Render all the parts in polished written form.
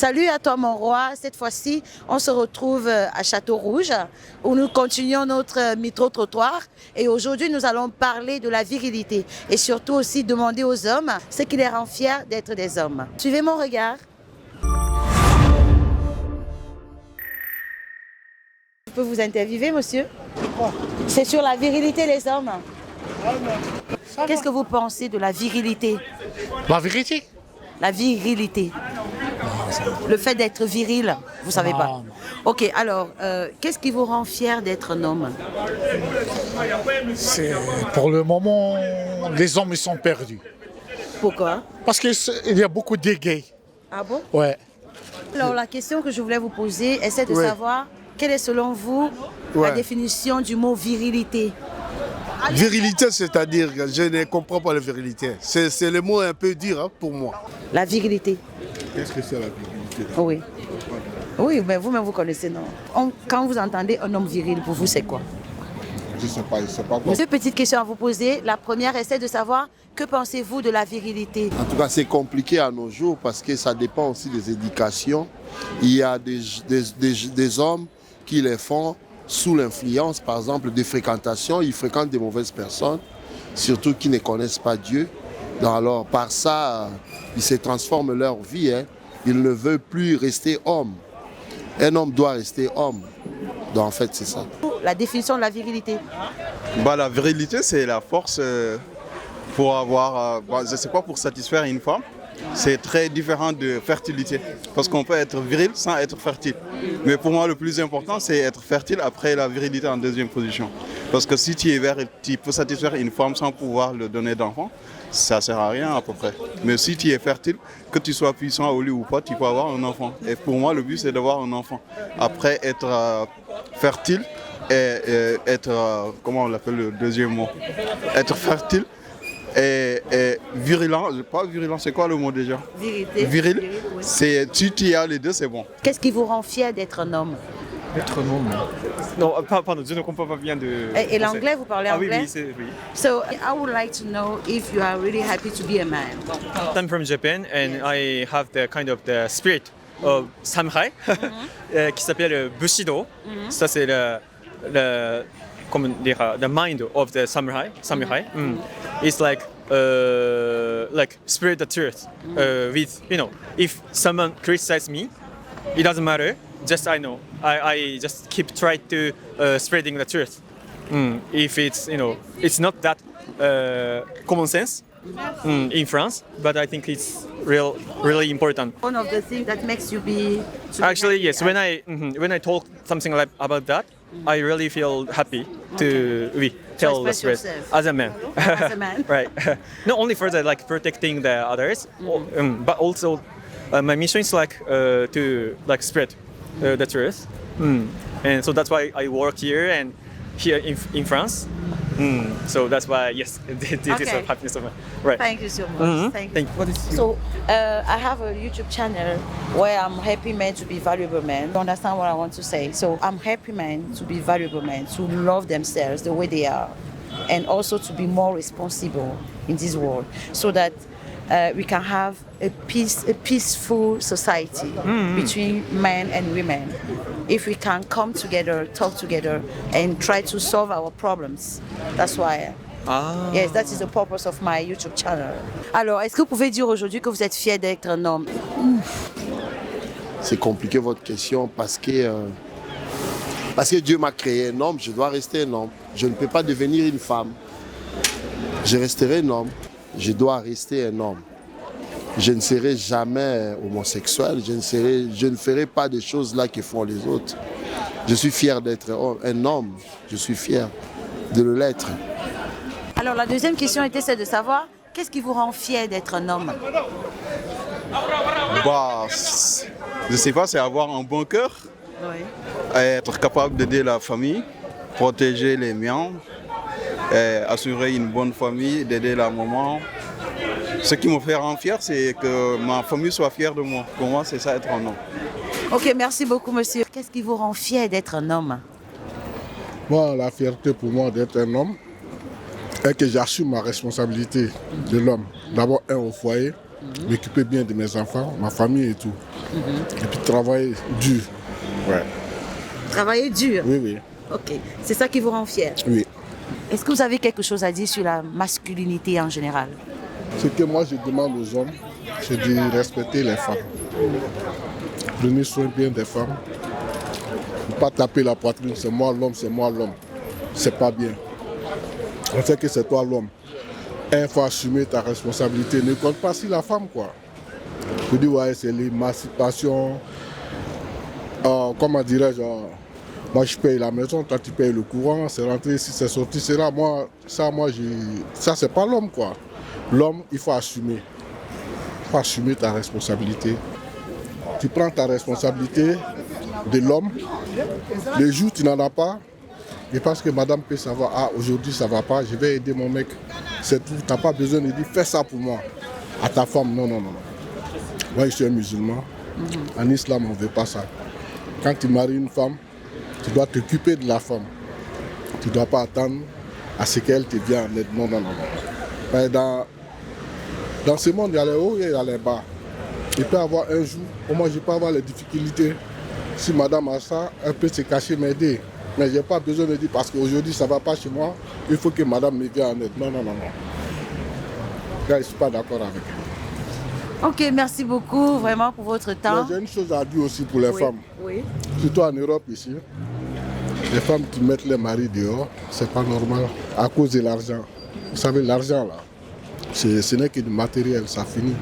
Salut à toi mon roi, cette fois-ci on se retrouve à Château-Rouge où nous continuons notre micro-trottoir et aujourd'hui nous allons parler de la virilité et surtout aussi demander aux hommes ce qui les rend fiers d'être des hommes. Suivez mon regard. Je peux vous interviewer monsieur? C'est sur la virilité des hommes. Qu'est-ce que vous pensez de la virilité? La vérité? La virilité. Le fait d'être viril, vous savez pas. Non. Ok, alors, qu'est-ce qui vous rend fier d'être un homme? Pour le moment, les hommes ils sont perdus. Pourquoi? Parce qu'il y a beaucoup de gays. Ah bon? Ouais. Alors, la question que je voulais vous poser est celle de Ouais. savoir quelle est selon vous la Ouais. définition du mot virilité? Virilité, c'est-à-dire que je ne comprends pas la virilité. C'est le mot un peu dur hein, pour moi. La virilité. Qu'est-ce que c'est la virilité? Oui. Oui, mais vous-même vous connaissez, non? Quand vous entendez un homme viril, pour vous, c'est quoi? Je ne sais pas, quoi. Deux petites questions à vous poser. La première est celle de savoir que pensez-vous de la virilité? En tout cas, c'est compliqué à nos jours parce que ça dépend aussi des éducations. Il y a des hommes qui les font sous l'influence, par exemple, des fréquentations. Ils fréquentent des mauvaises personnes, surtout qui ne connaissent pas Dieu. Donc alors, par ça, ils se transforment leur vie. Hein. Ils ne veulent plus rester homme. Un homme doit rester homme. Donc en fait, c'est ça. La définition de la virilité. La virilité, c'est la force pour avoir, je ne sais pas, pour satisfaire une femme. C'est très différent de fertilité. Parce qu'on peut être viril sans être fertile. Mais pour moi, le plus important, c'est être fertile après la virilité en deuxième position. Parce que si tu es viril, tu peux satisfaire une femme sans pouvoir lui donner d'enfant, ça ne sert à rien à peu près. Mais si tu es fertile, que tu sois puissant au lit ou pas, tu peux avoir un enfant. Et pour moi, le but, c'est d'avoir un enfant. Après, être fertile et être, comment on l'appelle le deuxième mot? Être fertile et virulent. Pas virulent, c'est quoi le mot déjà? Virilité. Viril, Oui. c'est si tu as les deux, c'est bon. Qu'est-ce qui vous rend fier d'être un homme? Être un homme. Non, pardon, je ne comprends pas bien de. Et l'anglais, vous parlez Ah oui, anglais? oui. So I would like to know if you are really happy to be a man. I'm from Japan and I have the kind of the spirit of samurai qui s'appelle Bushido. Ça c'est comment dire, the mind of the samurai. It's like spirit the truth. With if someone criticizes me, it doesn't matter. Just I know. I just keep trying to spreading the truth. If it's not that common sense in France, but I think it's really important. One of the things that makes you be... Actually, yes. When I talk something like about that, I really feel happy to tell the express truth yourself. as a man. As a man. Right. Not only for the protecting the others, but also my mission is to spread the truth. And so that's why I work here and here in France. So that's why, yes, this Okay. is happiness of mine. Right. Thank you so much. Thank you. What is So I have a YouTube channel where I'm helping men to be valuable men. You understand what I want to say? So I'm helping men to be valuable men, to love themselves the way they are, and also to be more responsible in this world, so that we can have a peaceful society between men and women. If we can come together, talk together, and try to solve our problems. That's why. Yes, that is the purpose of my YouTube channel. Alors, est-ce que vous pouvez dire aujourd'hui que vous êtes fier d'être un homme? C'est compliqué votre question parce que Dieu m'a créé un homme, je dois rester un homme. Je ne peux pas devenir une femme. Je resterai un homme, je dois rester un homme. Je ne serai jamais homosexuel, je ne ferai pas des choses là que font les autres. Je suis fier d'être un homme, je suis fier de l'être. Alors, la deuxième question était celle de savoir qu'est-ce qui vous rend fier d'être un homme? Je sais pas, c'est avoir un bon cœur, Oui. être capable d'aider la famille, protéger les miens, et assurer une bonne famille, d'aider la maman. Ce qui me fait rendre fier, c'est que ma famille soit fière de moi. Pour moi, c'est ça être un homme. Ok, merci beaucoup, monsieur. Qu'est-ce qui vous rend fier d'être un homme? Moi, la fierté pour moi d'être un homme est que j'assume ma responsabilité de l'homme. D'abord, au foyer, m'occuper bien de mes enfants, ma famille et tout. Et puis travailler dur. Ouais. Travailler dur. Oui, oui, Ok. C'est ça qui vous rend fier. oui. Est-ce que vous avez quelque chose à dire sur la masculinité en général? Ce que moi je demande aux hommes, c'est de respecter les femmes. Prenez soin bien des femmes. Ne pas taper la poitrine, c'est moi l'homme, c'est moi l'homme. C'est pas bien. On sait que c'est toi l'homme. Il faut assumer ta responsabilité. Ne compte pas si la femme, quoi. Je dis, ouais, c'est l'émancipation. Comment dirais-je, moi je paye la maison, toi tu payes le courant, c'est rentré ici, c'est sorti, c'est là. Ça c'est pas l'homme, quoi. L'homme, il faut assumer. Il faut assumer ta responsabilité. Tu prends ta responsabilité de l'homme. Le jour où tu n'en as pas, et parce que madame peut savoir, ah aujourd'hui ça va pas, je vais aider mon mec. C'est tout, tu n'as pas besoin de dire, fais ça pour moi. À ta femme, non, non, non. Moi je suis un musulman. En islam, on ne veut pas ça. Quand tu maries une femme, tu dois t'occuper de la femme. Tu ne dois pas attendre à ce qu'elle te vienne en aide. Non, non, non. Mais dans ce monde, il y a les hauts et il y a les bas. Il peut y avoir un jour où moi je peux avoir les difficultés. Si madame a ça, elle peut se cacher, m'aider. Mais je n'ai pas besoin de dire parce qu'aujourd'hui ça ne va pas chez moi, il faut que madame me vienne en aide. Non, non, non, non. Là, je ne suis pas d'accord avec elle. Ok, merci beaucoup vraiment pour votre temps. J'ai une chose à dire aussi pour les femmes. Oui. Surtout en Europe ici. Les femmes qui mettent les maris dehors, c'est pas normal à cause de l'argent. Vous savez, l'argent là, ce n'est que du matériel, ça finit.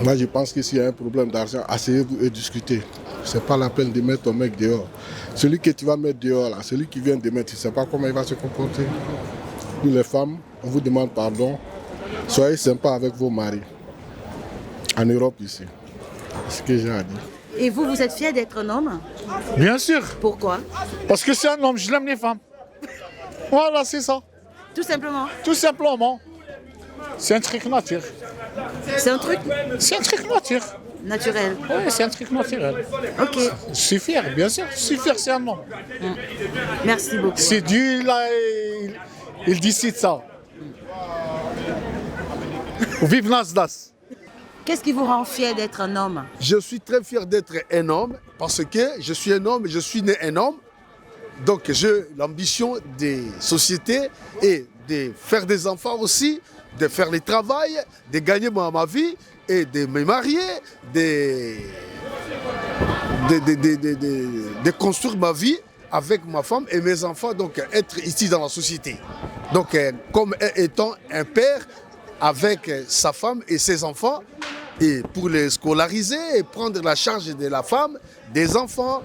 Moi je pense que s'il y a un problème d'argent, asseyez-vous et discutez. C'est pas la peine de mettre ton mec dehors. Celui que tu vas mettre dehors là, celui qui vient de mettre, tu ne sais pas comment il va se comporter. Nous les femmes, on vous demande pardon. Soyez sympa avec vos maris. En Europe ici. C'est ce que j'ai à dire. Et vous, vous êtes fier d'être un homme? Bien sûr, Pourquoi? parce que c'est un homme, je l'aime les femmes. Voilà, c'est ça. Tout simplement. Tout simplement. C'est un truc nature. C'est un truc C'est un truc nature. naturel. Oui, c'est un truc naturel. Ok. Je suis fier, bien sûr. Je suis fier, c'est un homme. Merci beaucoup. C'est Dieu, là, il décide ça. Vive Nasdaq. Qu'est-ce qui vous rend fier d'être un homme? Je suis très fier d'être un homme parce que je suis un homme, je suis né un homme. Donc j'ai l'ambition des sociétés et de faire des enfants aussi, de faire le travail, de gagner ma vie et de me marier, de construire ma vie avec ma femme et mes enfants, donc être ici dans la société. Donc comme étant un père avec sa femme et ses enfants, et pour les scolariser et prendre la charge de la femme, des enfants,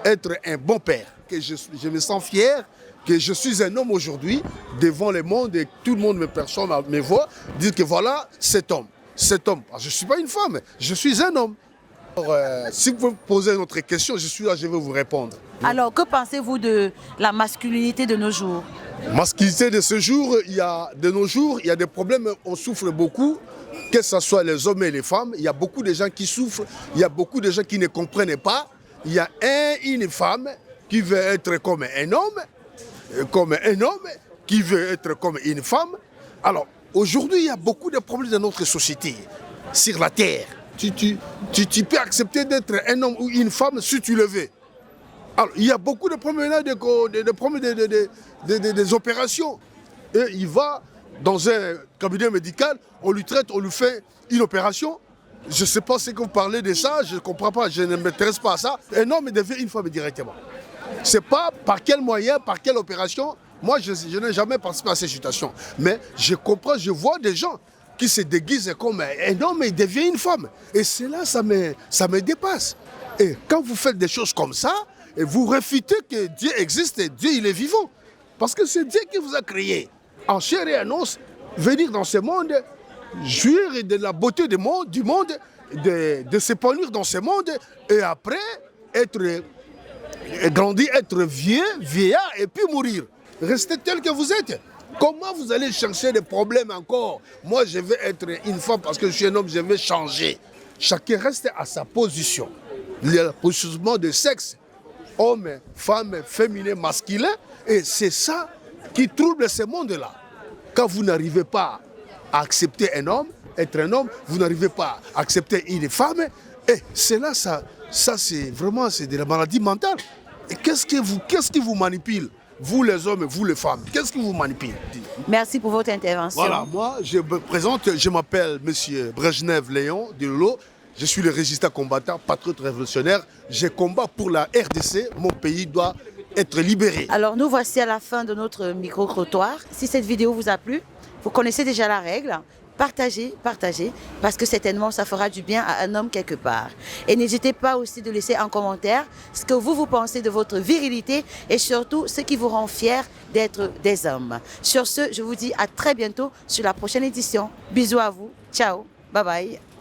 être un bon père. Que je me sens fier que je suis un homme aujourd'hui devant le monde et tout le monde me perçoit, me voit, dire que voilà cet homme. Cet homme, je ne suis pas une femme, je suis un homme. Alors, si vous me posez une autre question, je suis là, je vais vous répondre. Alors, que pensez-vous de la masculinité de nos jours? Masculinité de ce jour, de nos jours, il y a des problèmes, on souffre beaucoup, que ce soit les hommes et les femmes, il y a beaucoup de gens qui souffrent, il y a beaucoup de gens qui ne comprennent pas. Il y a une femme qui veut être comme un homme qui veut être comme une femme. Alors, aujourd'hui, il y a beaucoup de problèmes dans notre société, sur la terre. Tu peux accepter d'être un homme ou une femme si tu le veux. Alors, il y a beaucoup de problèmes là, des opérations. Et il va dans un cabinet médical, on lui traite, on lui fait une opération. Je ne sais pas ce que vous parlez de ça, je ne comprends pas, je ne m'intéresse pas à ça. Un homme devient une femme directement. Ce n'est pas par quel moyen, par quelle opération. Moi, je n'ai jamais participé à ces situations. Mais je comprends, je vois des gens qui se déguisent comme un homme et devient une femme. Et cela, ça me dépasse. Et quand vous faites des choses comme ça, et vous réfutez que Dieu existe et Dieu, il est vivant. Parce que c'est Dieu qui vous a créé. En chair et en os, venir dans ce monde, jouir de la beauté du monde, de s'épanouir dans ce monde, et après, grandir, être vieillard et puis mourir. Restez tel que vous êtes. Comment vous allez chercher des problèmes encore? Moi, je veux être une femme parce que je suis un homme, je veux changer. Chacun reste à sa position. Il y a le positionnement de sexe. Homme, femme, féminin, masculin. Et c'est ça qui trouble ce monde-là. Quand vous n'arrivez pas à accepter un homme, être un homme, vous n'arrivez pas à accepter une femme. Et c'est là, ça c'est vraiment de la maladie mentale. Et qu'est-ce qui vous manipule? Vous les hommes et vous les femmes, qu'est-ce qui vous manipule? Merci pour votre intervention. Voilà, moi je me présente, je m'appelle M. Brejnev Léon de Lolo. Je suis le résistant combattant, patriote révolutionnaire. Je combat pour la RDC. Mon pays doit être libéré. Alors nous voici à la fin de notre micro-trottoir. Si cette vidéo vous a plu, vous connaissez déjà la règle. Partagez, parce que certainement ça fera du bien à un homme quelque part. Et n'hésitez pas aussi de laisser en commentaire ce que vous pensez de votre virilité et surtout ce qui vous rend fiers d'être des hommes. Sur ce, je vous dis à très bientôt sur la prochaine édition. Bisous à vous. Ciao. Bye bye.